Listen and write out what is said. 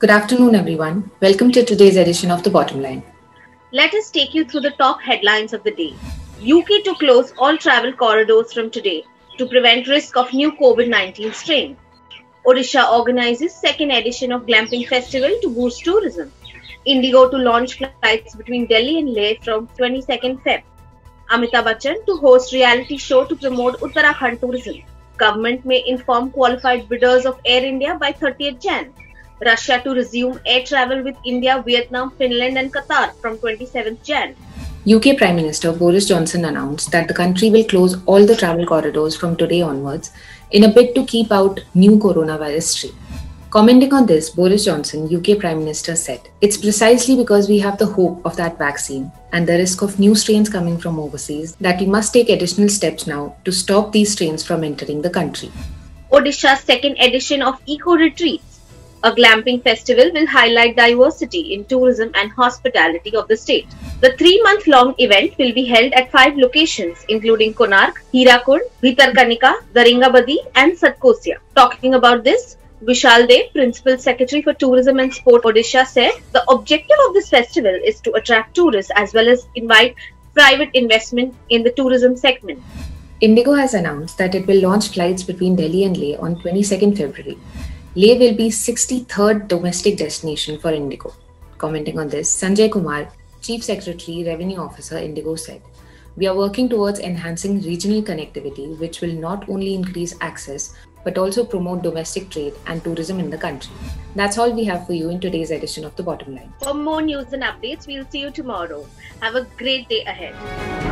Good afternoon, everyone. Welcome to today's edition of The Bottom Line. Let us take you through the top headlines of the day. UK to close all travel corridors from today to prevent risk of new COVID-19 strain. Odisha organizes second edition of Glamping Festival to boost tourism. Indigo to launch flights between Delhi and Leh from 22nd Feb. Amitabh Bachchan to host reality show to promote Uttarakhand tourism. Government may inform qualified bidders of Air India by 30th Jan. Russia to resume air travel with India, Vietnam, Finland and Qatar from 27th Jan. UK Prime Minister Boris Johnson announced that the country will close all the travel corridors from today onwards in a bid to keep out new coronavirus strain. Commenting on this, Boris Johnson, UK Prime Minister, said, "It's precisely because we have the hope of that vaccine and the risk of new strains coming from overseas that we must take additional steps now to stop these strains from entering the country." Odisha's second edition of Eco Retreats. A glamping festival will highlight diversity in tourism and hospitality of the state. The 3-month-long event will be held at 5 locations, including Konark, Hirakud, Bhitarkanika, Daringabadi, and Satkosia. Talking about this, Vishal Dev, Principal Secretary for Tourism and Sport Odisha, said the objective of this festival is to attract tourists as well as invite private investment in the tourism segment. Indigo has announced that it will launch flights between Delhi and Leh on 22nd February. Leh will be 63rd domestic destination for Indigo. Commenting on this, Sanjay Kumar, Chief Secretary, Revenue Officer, Indigo, said, "We are working towards enhancing regional connectivity, which will not only increase access, but also promote domestic trade and tourism in the country." That's all we have for you in today's edition of The Bottom Line. For more news and updates, we'll see you tomorrow. Have a great day ahead.